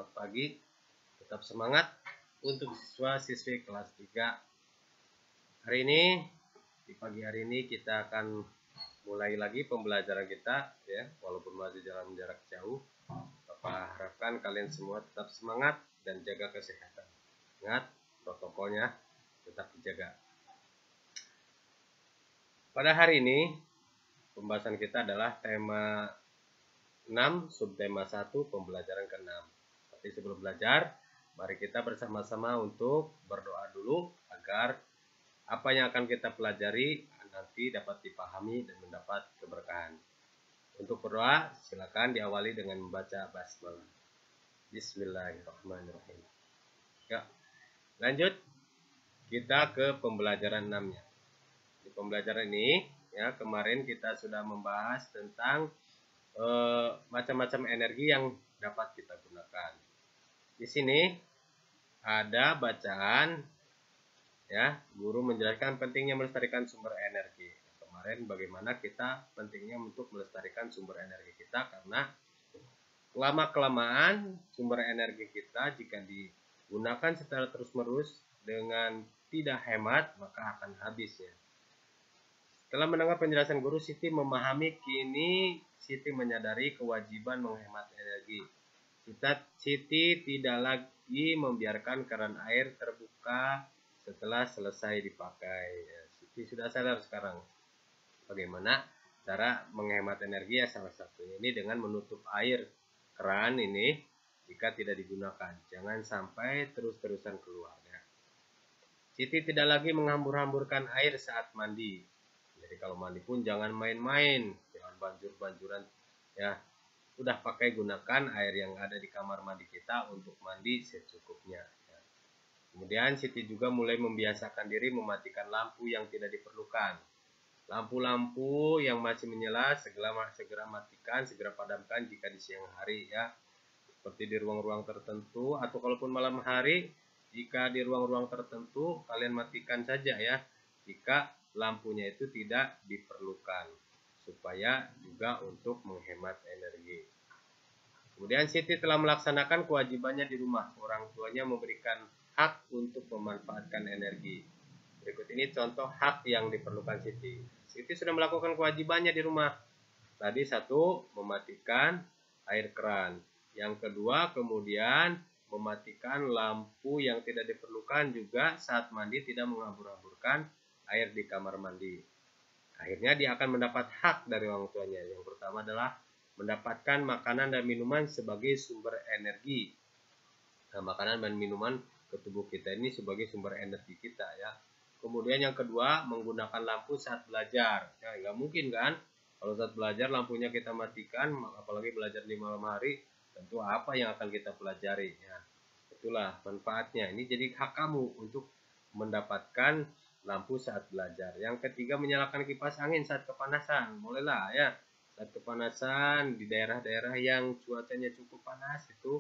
selamat pagi. Tetap semangat untuk siswa-siswi kelas 3. Hari ini, di pagi hari ini kita akan mulai lagi pembelajaran kita ya, walaupun masih dalam jarak jauh. Bapak harapkan kalian semua tetap semangat dan jaga kesehatan. Ingat, protokolnya tetap dijaga. Pada hari ini, pembahasan kita adalah tema 6, subtema 1, pembelajaran ke-6. Tapi sebelum belajar, mari kita bersama-sama untuk berdoa dulu agar apa yang akan kita pelajari nanti dapat dipahami dan mendapat keberkahan. Untuk berdoa, silakan diawali dengan membaca basmalah. Bismillahirrahmanirrahim. Ya, lanjut kita ke pembelajaran 6-nya. Di pembelajaran ini, ya kemarin kita sudah membahas tentang macam-macam energi yang dapat kita gunakan. Di sini ada bacaan ya, guru menjelaskan pentingnya melestarikan sumber energi. Kemarin bagaimana kita pentingnya untuk melestarikan sumber energi kita, karena lama-kelamaan sumber energi kita jika digunakan secara terus-menerus dengan tidak hemat maka akan habis ya. Setelah mendengar penjelasan guru, Siti memahami kini Siti menyadari kewajiban menghemat energi. Siti tidak lagi membiarkan keran air terbuka setelah selesai dipakai. Ya, Siti sudah sadar sekarang bagaimana cara menghemat energi ya, salah satunya ini dengan menutup air keran ini jika tidak digunakan. Jangan sampai terus-terusan keluar ya. Siti tidak lagi menghambur-hamburkan air saat mandi. Jadi kalau mandi pun jangan main-main, jangan banjur-banjuran ya. Udah pakai, gunakan air yang ada di kamar mandi kita untuk mandi secukupnya ya. Kemudian Siti juga mulai membiasakan diri mematikan lampu yang tidak diperlukan. Lampu-lampu yang masih menyala segera matikan, segera padamkan jika di siang hari ya. Seperti di ruang-ruang tertentu, atau kalaupun malam hari, jika di ruang-ruang tertentu kalian matikan saja ya, jika lampunya itu tidak diperlukan, supaya juga untuk menghemat energi. Kemudian Siti telah melaksanakan kewajibannya di rumah. Orang tuanya memberikan hak untuk memanfaatkan energi. Berikut ini contoh hak yang diperlukan Siti. Siti sudah melakukan kewajibannya di rumah. Tadi satu, mematikan air keran. Yang kedua, kemudian mematikan lampu yang tidak diperlukan, juga saat mandi tidak menghambur-hamburkan air di kamar mandi. Akhirnya dia akan mendapat hak dari orang tuanya. Yang pertama adalah mendapatkan makanan dan minuman sebagai sumber energi. Nah, makanan dan minuman ke tubuh kita ini sebagai sumber energi kita ya. Kemudian yang kedua, menggunakan lampu saat belajar. Ya, nggak mungkin kan kalau saat belajar lampunya kita matikan, apalagi belajar di malam hari, tentu apa yang akan kita pelajari ya. Itulah manfaatnya. Ini jadi hak kamu untuk mendapatkan lampu saat belajar. Yang ketiga, menyalakan kipas angin saat kepanasan. Bolehlah ya, saat kepanasan di daerah-daerah yang cuacanya cukup panas itu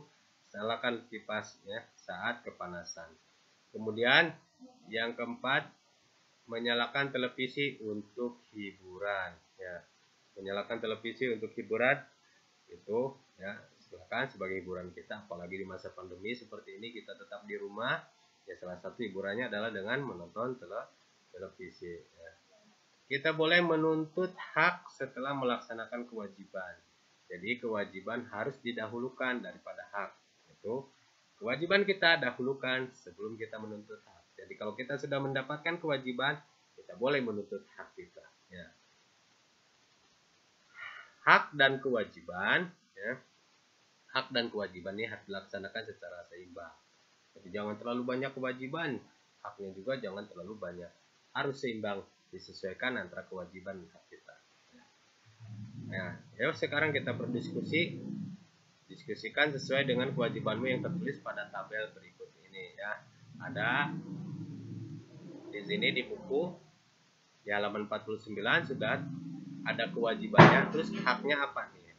nyalakan kipas ya saat kepanasan. Kemudian yang keempat, menyalakan televisi untuk hiburan ya. Menyalakan televisi untuk hiburan itu ya, silakan sebagai hiburan kita, apalagi di masa pandemi seperti ini kita tetap di rumah. Ya, salah satu hiburannya adalah dengan menonton televisi ya. Kita boleh menuntut hak setelah melaksanakan kewajiban. Jadi kewajiban harus didahulukan daripada hak. Itu kewajiban kita dahulukan sebelum kita menuntut hak. Jadi kalau kita sudah mendapatkan kewajiban, kita boleh menuntut hak kita ya. Hak dan kewajiban ya. Hak dan kewajiban ini harus dilaksanakan secara seimbang. Jadi jangan terlalu banyak kewajiban, haknya juga jangan terlalu banyak. Harus seimbang, disesuaikan antara kewajiban dan hak kita. Nah, yuk sekarang kita berdiskusi. Diskusikan sesuai dengan kewajibanmu yang tertulis pada tabel berikut ini ya. Ada di sini di buku di halaman 49 sudah ada kewajibannya, terus haknya apa nih?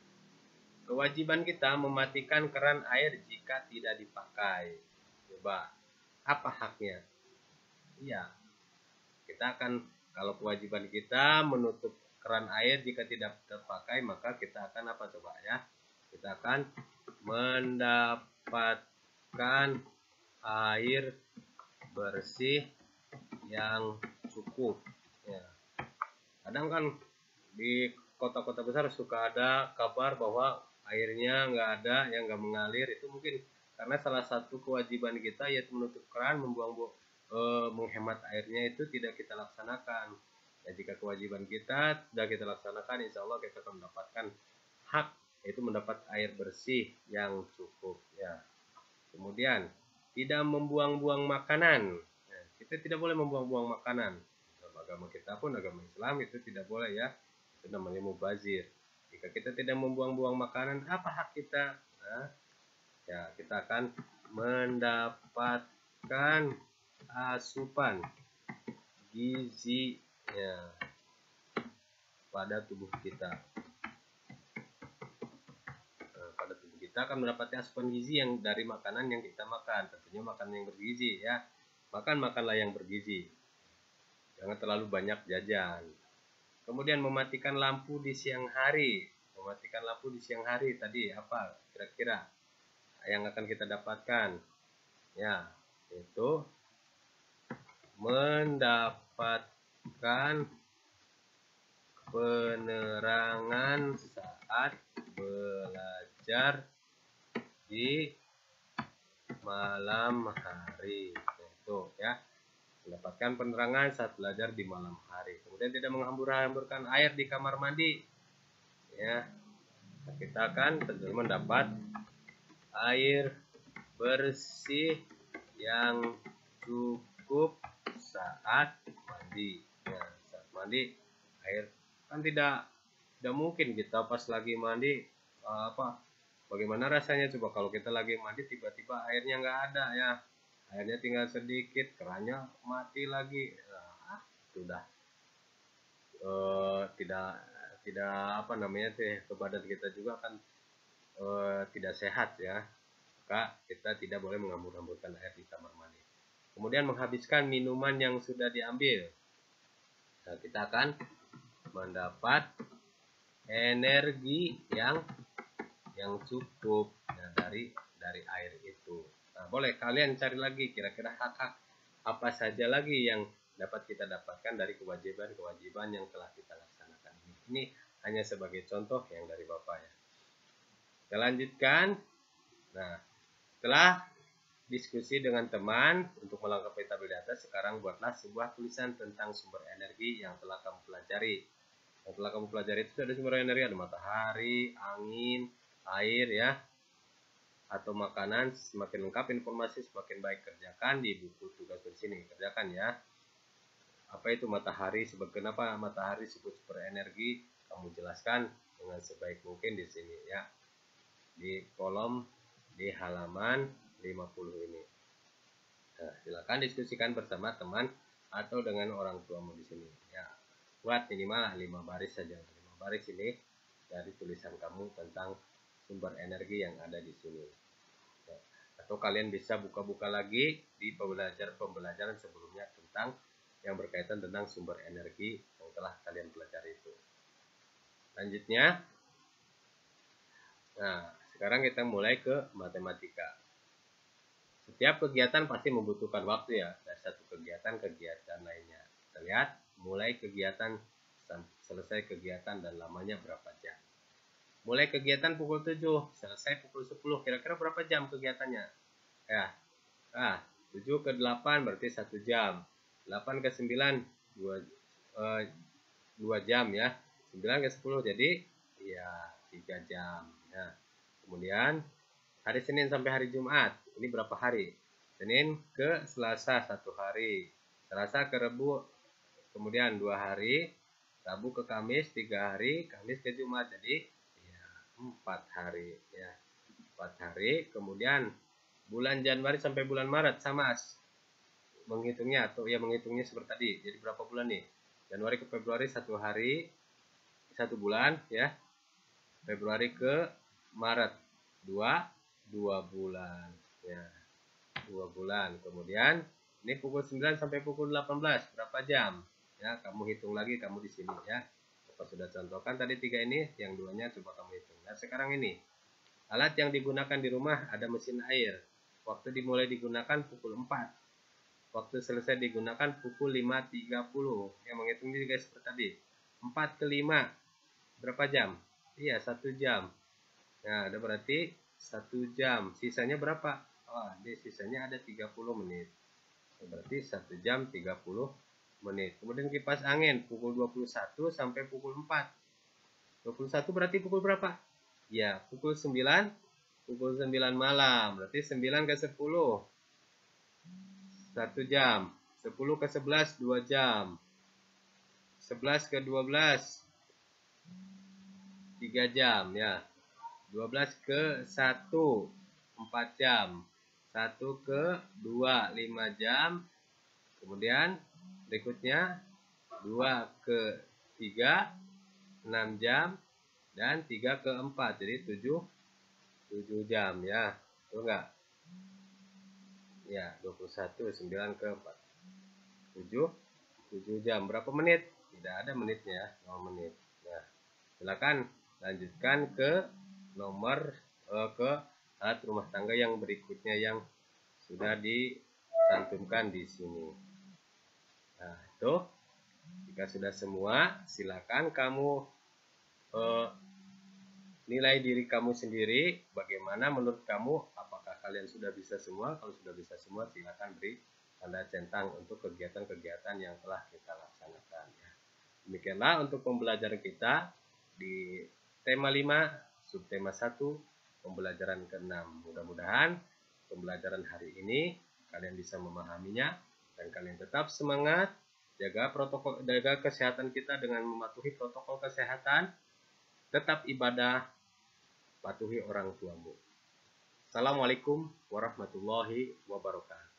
Kewajiban kita mematikan keran air jika tidak dipakai. Coba, apa haknya? Iya, kita akan, kalau kewajiban kita menutup keran air jika tidak terpakai, maka kita akan apa coba ya? Kita akan mendapatkan air bersih yang cukup. Ya. Kadang kan di kota-kota besar suka ada kabar bahwa airnya nggak ada, yang nggak mengalir. Itu mungkin karena salah satu kewajiban kita yaitu menutup keran, menghemat airnya itu tidak kita laksanakan. Ya, jika kewajiban kita sudah kita laksanakan, insya Allah kita akan mendapatkan hak, yaitu mendapat air bersih yang cukup. Ya. Kemudian tidak membuang-buang makanan. Nah, kita tidak boleh membuang-buang makanan. Dalam agama kita pun, agama Islam, itu tidak boleh ya. Itu namanya mubazir. Jika kita tidak membuang-buang makanan, apa hak kita? Nah, ya kita akan mendapatkan asupan gizi ya, pada tubuh kita. Pada tubuh kita akan mendapatkan asupan gizi yang dari makanan yang kita makan. Tentunya makanan yang bergizi ya. Makanlah yang bergizi. Jangan terlalu banyak jajan. Kemudian mematikan lampu di siang hari. Mematikan lampu di siang hari tadi apa kira-kira yang akan kita dapatkan? Ya, itu mendapatkan penerangan saat belajar di malam hari. Itu ya, mendapatkan penerangan saat belajar di malam hari. Kemudian tidak menghambur-hamburkan air di kamar mandi. Ya, kita akan tentu mendapat air bersih yang cukup saat mandi. Ya, saat mandi air kan tidak mungkin kita pas lagi mandi bagaimana rasanya coba kalau kita lagi mandi tiba-tiba airnya nggak ada ya, airnya tinggal sedikit, kerannya mati lagi. Nah, sudah tidak apa namanya ke badan kita juga kan tidak sehat ya. Maka kita tidak boleh menghambur-hamburkan air di kamar mandi. Kemudian menghabiskan minuman yang sudah diambil. Nah, kita akan mendapat energi yang cukup ya, dari air itu. Nah, boleh kalian cari lagi kira-kira hak-hak apa saja lagi yang dapat kita dapatkan dari kewajiban-kewajiban yang telah kita laksanakan. Ini hanya sebagai contoh yang dari Bapak ya. Kita lanjutkan. Nah, setelah diskusi dengan teman untuk melengkapi tabel di atas, sekarang buatlah sebuah tulisan tentang sumber energi yang telah kamu pelajari. Yang telah kamu pelajari itu ada sumber energi, ada matahari, angin, air ya, atau makanan. Semakin lengkap informasi semakin baik. Kerjakan di buku tugas di sini. Kerjakan ya. Apa itu matahari? Kenapa matahari disebut sumber energi? Kamu jelaskan dengan sebaik mungkin di sini ya. Di kolom di halaman 50 ini. Nah, silakan diskusikan bersama teman atau dengan orang tuamu di sini. Ya, buat minimal 5 baris saja. 5 baris ini dari tulisan kamu tentang sumber energi yang ada di sini. Ya, atau kalian bisa buka-buka lagi di pembelajaran sebelumnya tentang yang berkaitan tentang sumber energi yang telah kalian pelajari itu. Lanjutnya, nah sekarang kita mulai ke matematika. Setiap kegiatan pasti membutuhkan waktu ya, dari satu kegiatan lainnya. Kita lihat mulai kegiatan selesai kegiatan dan lamanya berapa jam. Mulai kegiatan pukul 7, selesai pukul 10. Kira-kira berapa jam kegiatannya? Ya. 7 ke 8 berarti 1 jam. 8 ke 9 2 jam ya. 9 ke 10 jadi ya 3 jam. Nah, kemudian hari Senin sampai hari Jumat, ini berapa hari? Senin ke Selasa 1 hari, Selasa ke Rabu, kemudian 2 hari, Rabu ke Kamis 3 hari, Kamis ke Jumat, jadi ya 4 hari ya. 4 hari, kemudian bulan Januari sampai bulan Maret sama menghitungnya seperti tadi. Jadi berapa bulan nih? Januari ke Februari 1 hari, 1 bulan ya. Februari ke Maret 2 bulan ya, 2 bulan. Kemudian ini pukul 9 sampai pukul 18 berapa jam ya, kamu hitung lagi kamu di sini ya. Bapak sudah contohkan tadi 3 ini, yang 2-nya coba kamu hitung. Nah sekarang ini Alat yang digunakan di rumah ada mesin air. Waktu dimulai digunakan pukul 4. Waktu selesai digunakan pukul 5.30. Yang menghitungnya juga seperti tadi. 4 ke 5. Berapa jam? Iya, 1 jam. Nah, ada berarti 1 jam. Sisanya berapa? Oh, di sisanya ada 30 menit. Berarti 1 jam 30 menit. Kemudian kipas angin pukul 21 sampai pukul 4. 21 berarti pukul berapa? Ya, pukul 9. Pukul 9 malam. Berarti 9 ke 10. 1 jam. 10 ke 11 2 jam. 11 ke 12 3 jam ya. 12 ke 1 4 jam. 1 ke 2 5 jam. Kemudian berikutnya 2 ke 3 6 jam dan 3 ke 4 jadi 7 jam ya. Betul enggak? Ya, 21 9 ke 4 7 jam. Berapa menit? Tidak ada menitnya, 0 menit. Nah, silakan lanjutkan ke nomor ke alat rumah tangga yang berikutnya yang sudah dicantumkan di sini. Nah, itu jika sudah semua, silakan kamu nilai diri kamu sendiri. Bagaimana menurut kamu? Apakah kalian sudah bisa semua? Kalau sudah bisa semua, silakan beri tanda centang untuk kegiatan-kegiatan yang telah kita laksanakan. Demikianlah untuk pembelajaran kita di tema 5, subtema 1, pembelajaran ke-6. Mudah-mudahan pembelajaran hari ini kalian bisa memahaminya dan kalian tetap semangat, jaga kesehatan kita dengan mematuhi protokol kesehatan, tetap ibadah, patuhi orang tuamu. Assalamualaikum warahmatullahi wabarakatuh.